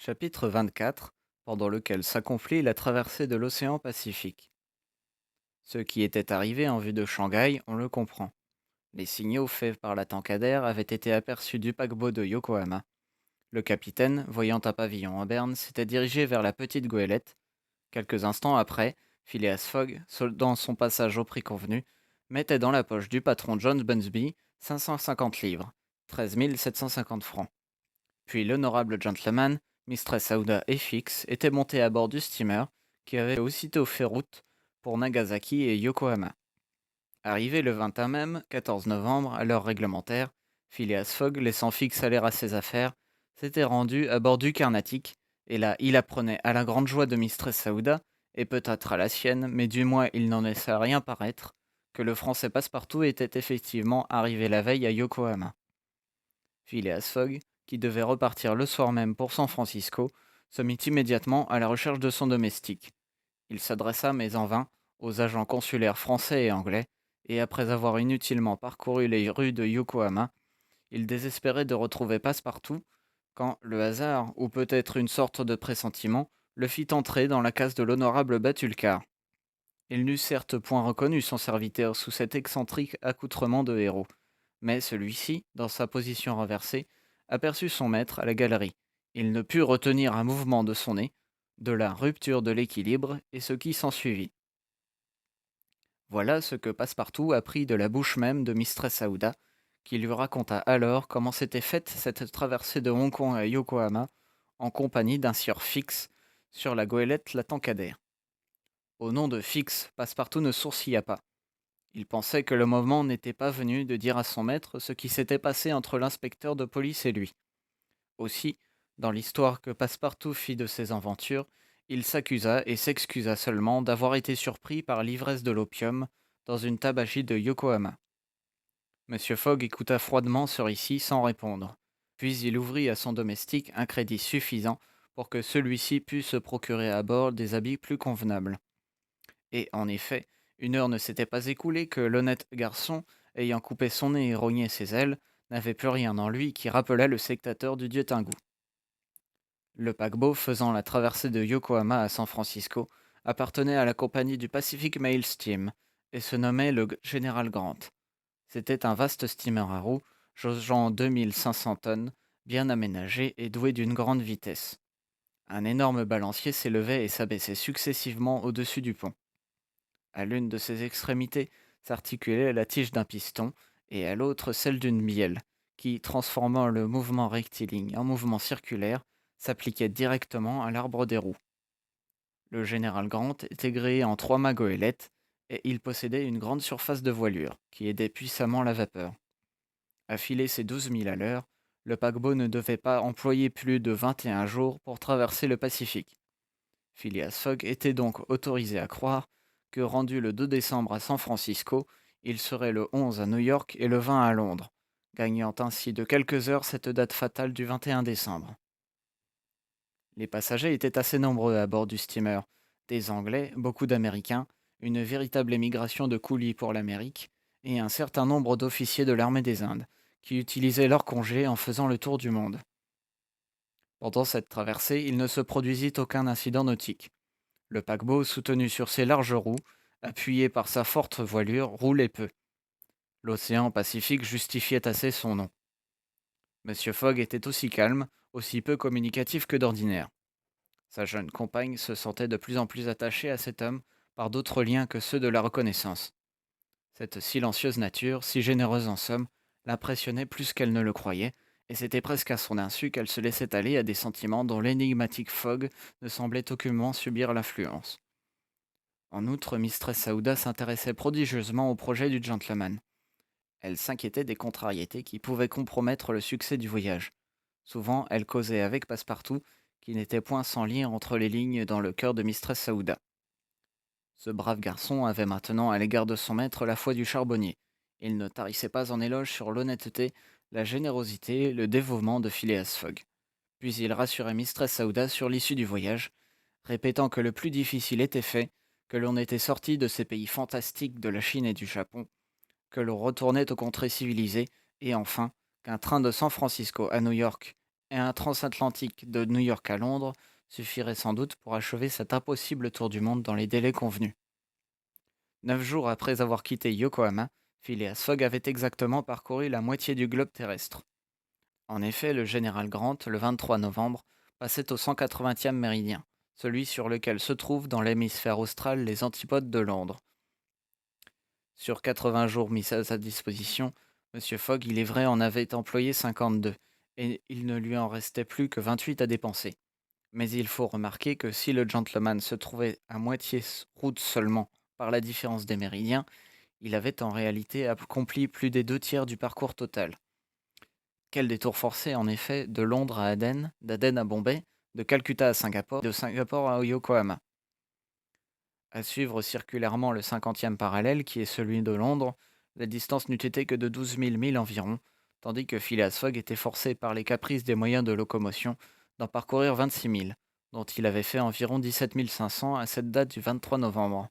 Chapitre 24, pendant lequel s'accomplit la traversée de l'océan Pacifique. Ceux qui étaient arrivés en vue de Shanghai, on le comprend. Les signaux faits par la Tankadère avaient été aperçus du paquebot de Yokohama. Le capitaine, voyant un pavillon en berne, s'était dirigé vers la petite goélette. Quelques instants après, Phileas Fogg, soldant son passage au prix convenu, mettait dans la poche du patron John Bunsby 550 livres, 13 750 francs. Puis l'honorable gentleman, Mistress Aouda et Fix étaient montés à bord du steamer qui avait aussitôt fait route pour Nagasaki et Yokohama. Arrivé le 21 même, 14 novembre, à l'heure réglementaire, Phileas Fogg, laissant Fix aller à ses affaires, s'était rendu à bord du Carnatic, et là il apprenait à la grande joie de Mistress Aouda, et peut-être à la sienne, mais du moins il n'en laissait rien paraître, que le français Passepartout était effectivement arrivé la veille à Yokohama. Phileas Fogg, qui devait repartir le soir même pour San Francisco, se mit immédiatement à la recherche de son domestique. Il s'adressa, mais en vain, aux agents consulaires français et anglais, et après avoir inutilement parcouru les rues de Yokohama, il désespérait de retrouver Passepartout, quand le hasard, ou peut-être une sorte de pressentiment, le fit entrer dans la case de l'honorable Batulcar. Il n'eût certes point reconnu son serviteur sous cet excentrique accoutrement de héros, mais celui-ci, dans sa position renversée, aperçut son maître à la galerie. Il ne put retenir un mouvement de son nez, de la rupture de l'équilibre et ce qui s'ensuivit. Voilà ce que Passepartout apprit de la bouche même de Mistress Aouda, qui lui raconta alors comment s'était faite cette traversée de Hong Kong à Yokohama en compagnie d'un sieur Fix sur la goélette la Tankadère. Au nom de Fix, Passepartout ne sourcilla pas. Il pensait que le moment n'était pas venu de dire à son maître ce qui s'était passé entre l'inspecteur de police et lui. Aussi, dans l'histoire que Passepartout fit de ses aventures, il s'accusa et s'excusa seulement d'avoir été surpris par l'ivresse de l'opium dans une tabagie de Yokohama. Monsieur Fogg écouta froidement ce récit sans répondre. Puis il ouvrit à son domestique un crédit suffisant pour que celui-ci pût se procurer à bord des habits plus convenables. Et, en effet, une heure ne s'était pas écoulée que l'honnête garçon, ayant coupé son nez et rogné ses ailes, n'avait plus rien en lui qui rappelât le sectateur du dieu Tingu. Le paquebot faisant la traversée de Yokohama à San Francisco appartenait à la compagnie du Pacific Mail Steam et se nommait le General Grant. C'était un vaste steamer à roues, jaugeant 2500 tonnes, bien aménagé et doué d'une grande vitesse. Un énorme balancier s'élevait et s'abaissait successivement au-dessus du pont. À l'une de ses extrémités s'articulait la tige d'un piston et à l'autre celle d'une bielle, qui, transformant le mouvement rectiligne en mouvement circulaire, s'appliquait directement à l'arbre des roues. Le général Grant était gréé en 3 mâts goélettes et il possédait une grande surface de voilure, qui aidait puissamment la vapeur. À filer ses 12 milles à l'heure, le paquebot ne devait pas employer plus de 21 jours pour traverser le Pacifique. Phileas Fogg était donc autorisé à croire que, rendu le 2 décembre à San Francisco, il serait le 11 à New York et le 20 à Londres, gagnant ainsi de quelques heures cette date fatale du 21 décembre. Les passagers étaient assez nombreux à bord du steamer, des Anglais, beaucoup d'Américains, une véritable émigration de coolies pour l'Amérique, et un certain nombre d'officiers de l'armée des Indes, qui utilisaient leurs congés en faisant le tour du monde. Pendant cette traversée, il ne se produisit aucun incident nautique. Le paquebot, soutenu sur ses larges roues, appuyé par sa forte voilure, roulait peu. L'océan Pacifique justifiait assez son nom. Monsieur Fogg était aussi calme, aussi peu communicatif que d'ordinaire. Sa jeune compagne se sentait de plus en plus attachée à cet homme par d'autres liens que ceux de la reconnaissance. Cette silencieuse nature, si généreuse en somme, l'impressionnait plus qu'elle ne le croyait, et c'était presque à son insu qu'elle se laissait aller à des sentiments dont l'énigmatique Fogg ne semblait aucunement subir l'influence. En outre, Mistress Aouda s'intéressait prodigieusement au projet du gentleman. Elle s'inquiétait des contrariétés qui pouvaient compromettre le succès du voyage. Souvent, elle causait avec Passepartout, qui n'était point sans lire entre les lignes dans le cœur de Mistress Aouda. Ce brave garçon avait maintenant à l'égard de son maître la foi du charbonnier. Il ne tarissait pas en éloges sur l'honnêteté, la générosité, le dévouement de Phileas Fogg. Puis il rassurait Mistress Aouda sur l'issue du voyage, répétant que le plus difficile était fait, que l'on était sorti de ces pays fantastiques de la Chine et du Japon, que l'on retournait aux contrées civilisées, et enfin qu'un train de San Francisco à New York et un transatlantique de New York à Londres suffirait sans doute pour achever cet impossible tour du monde dans les délais convenus. 9 jours après avoir quitté Yokohama, Phileas Fogg avait exactement parcouru la moitié du globe terrestre. En effet, le général Grant, le 23 novembre, passait au 180e méridien, celui sur lequel se trouvent dans l'hémisphère austral les antipodes de Londres. Sur 80 jours mis à sa disposition, M. Fogg, il est vrai, en avait employé 52, et il ne lui en restait plus que 28 à dépenser. Mais il faut remarquer que si le gentleman se trouvait à moitié route seulement par la différence des méridiens, il avait en réalité accompli plus des 2 tiers du parcours total. Quel détour forcé, en effet, de Londres à Aden, d'Aden à Bombay, de Calcutta à Singapour, de Singapour à Yokohama. À suivre circulairement le 50e parallèle, qui est celui de Londres, la distance n'eût été que de 12 000 milles environ, tandis que Phileas Fogg était forcé par les caprices des moyens de locomotion d'en parcourir 26 000, dont il avait fait environ 17 500 à cette date du 23 novembre.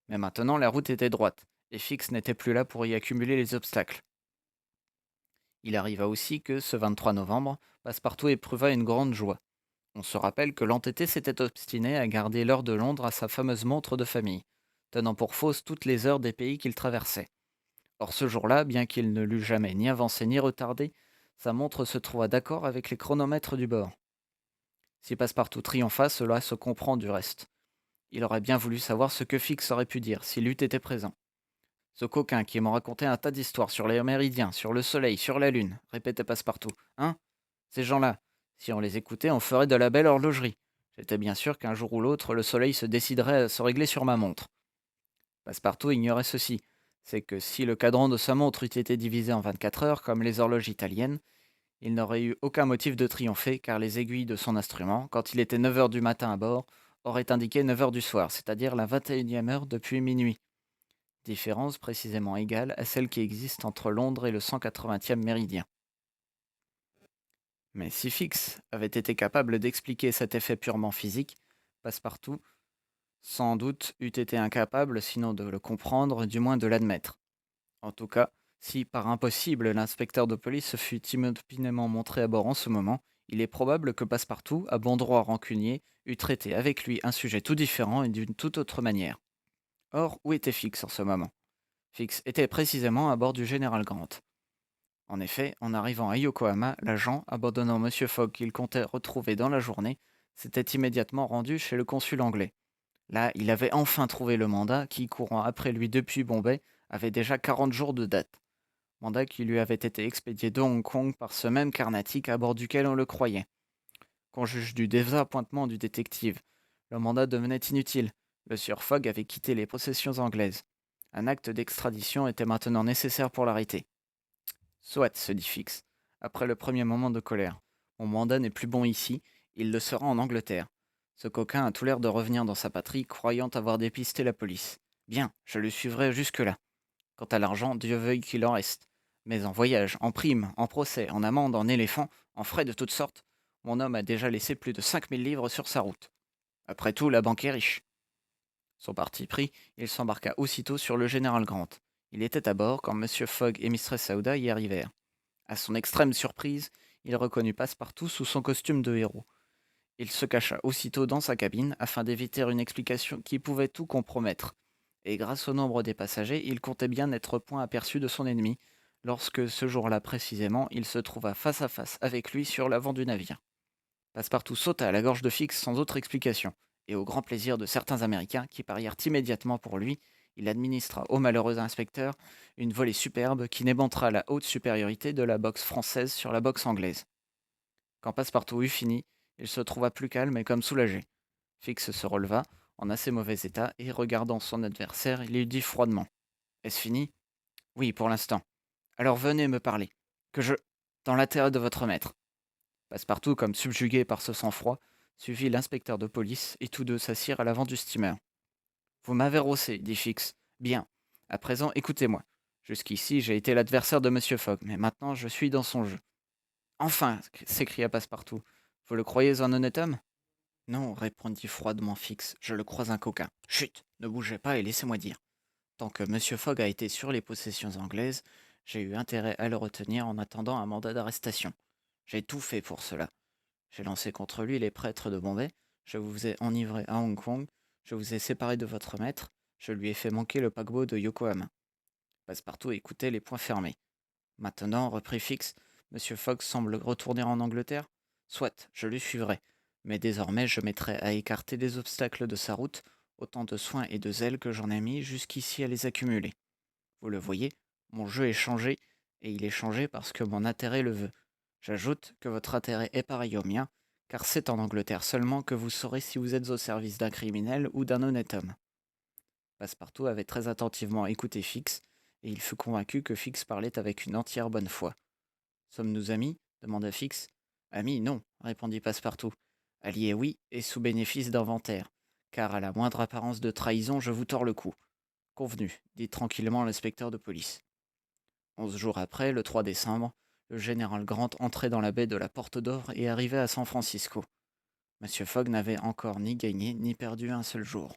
Mais maintenant, la route était droite, et Fix n'était plus là pour y accumuler les obstacles. Il arriva aussi que, ce 23 novembre, Passepartout éprouva une grande joie. On se rappelle que l'entêté s'était obstiné à garder l'heure de Londres à sa fameuse montre de famille, tenant pour fausses toutes les heures des pays qu'il traversait. Or ce jour-là, bien qu'il ne l'eût jamais ni avancé ni retardé, sa montre se trouva d'accord avec les chronomètres du bord. Si Passepartout triompha, cela se comprend du reste. Il aurait bien voulu savoir ce que Fix aurait pu dire s'il eût été présent. Ce coquin qui m'en racontait un tas d'histoires sur les méridiens, sur le soleil, sur la lune, répétait Passepartout. Hein? Ces gens-là, si on les écoutait, on ferait de la belle horlogerie. J'étais bien sûr qu'un jour ou l'autre, le soleil se déciderait à se régler sur ma montre. Passepartout ignorait ceci. C'est que si le cadran de sa montre eût été divisé en 24 heures, comme les horloges italiennes, il n'aurait eu aucun motif de triompher, car les aiguilles de son instrument, quand il était 9 heures du matin à bord, auraient indiqué 9 heures du soir, c'est-à-dire la 21e heure depuis minuit. Différence précisément égale à celle qui existe entre Londres et le 180e méridien. Mais si Fix avait été capable d'expliquer cet effet purement physique, Passepartout, sans doute, eût été incapable, sinon de le comprendre, du moins de l'admettre. En tout cas, si par impossible l'inspecteur de police se fût inopinément montré à bord en ce moment, il est probable que Passepartout, à bon droit rancunier, eût traité avec lui un sujet tout différent et d'une toute autre manière. Or, où était Fix en ce moment? Fix était précisément à bord du général Grant. En effet, en arrivant à Yokohama, l'agent, abandonnant M. Fogg qu'il comptait retrouver dans la journée, s'était immédiatement rendu chez le consul anglais. Là, il avait enfin trouvé le mandat qui, courant après lui depuis Bombay, avait déjà 40 jours de date. Mandat qui lui avait été expédié de Hong Kong par ce même Carnatic à bord duquel on le croyait. Qu'on juge du désappointement du détective, le mandat devenait inutile. Le sieur Fogg avait quitté les possessions anglaises. Un acte d'extradition était maintenant nécessaire pour l'arrêter. Soit, se dit Fix, après le premier moment de colère. Mon mandat n'est plus bon ici, il le sera en Angleterre. Ce coquin a tout l'air de revenir dans sa patrie, croyant avoir dépisté la police. Bien, je le suivrai jusque-là. Quant à l'argent, Dieu veuille qu'il en reste. Mais en voyage, en prime, en procès, en amende, en éléphant, en frais de toutes sortes, mon homme a déjà laissé plus de 5000 livres sur sa route. Après tout, la banque est riche. Son parti pris, il s'embarqua aussitôt sur le général Grant. Il était à bord quand M. Fogg et Mistress Aouda y arrivèrent. À son extrême surprise, il reconnut Passepartout sous son costume de héros. Il se cacha aussitôt dans sa cabine afin d'éviter une explication qui pouvait tout compromettre. Et grâce au nombre des passagers, il comptait bien n'être point aperçu de son ennemi, lorsque, ce jour-là précisément, il se trouva face à face avec lui sur l'avant du navire. Passepartout sauta à la gorge de Fix sans autre explication, et au grand plaisir de certains Américains qui parièrent immédiatement pour lui, il administra au malheureux inspecteur une volée superbe qui démontra la haute supériorité de la boxe française sur la boxe anglaise. Quand Passepartout eut fini, il se trouva plus calme et comme soulagé. Fix se releva, en assez mauvais état, et regardant son adversaire, il lui dit froidement: Est-ce fini? Oui, pour l'instant. Alors venez me parler. Que je. Dans l'intérêt de votre maître. Passepartout, comme subjugué par ce sang-froid, suivit l'inspecteur de police, et tous deux s'assirent à l'avant du steamer. Vous m'avez rossé, dit Fix. Bien. À présent, écoutez-moi. Jusqu'ici, j'ai été l'adversaire de Monsieur Fogg, mais maintenant je suis dans son jeu. Enfin, s'écria Passepartout. Vous le croyez un honnête homme? Non, répondit froidement Fix. Je le crois un coquin. Chut, ne bougez pas et laissez-moi dire. Tant que Monsieur Fogg a été sur les possessions anglaises, j'ai eu intérêt à le retenir en attendant un mandat d'arrestation. J'ai tout fait pour cela. J'ai lancé contre lui les prêtres de Bombay, je vous ai enivré à Hong Kong, je vous ai séparé de votre maître, je lui ai fait manquer le paquebot de Yokohama. Passepartout écoutait les poings fermés. Maintenant, reprit Fix, Monsieur Fogg semble retourner en Angleterre. Soit, je le suivrai. Mais désormais, je mettrai à écarter les obstacles de sa route, autant de soin et de zèle que j'en ai mis jusqu'ici à les accumuler. Vous le voyez, mon jeu est changé, et il est changé parce que mon intérêt le veut. J'ajoute que votre intérêt est pareil au mien, car c'est en Angleterre seulement que vous saurez si vous êtes au service d'un criminel ou d'un honnête homme. Passepartout avait très attentivement écouté Fix, et il fut convaincu que Fix parlait avec une entière bonne foi. Sommes-nous amis demanda Fix. Amis, non, répondit Passepartout. Alliés, oui, et sous bénéfice d'inventaire, car à la moindre apparence de trahison, je vous tords le cou. Convenu, dit tranquillement l'inspecteur de police. 11 jours après, le 3 décembre, le général Grant entrait dans la baie de la Porte d'Or et arrivait à San Francisco. Monsieur Fogg n'avait encore ni gagné ni perdu un seul jour.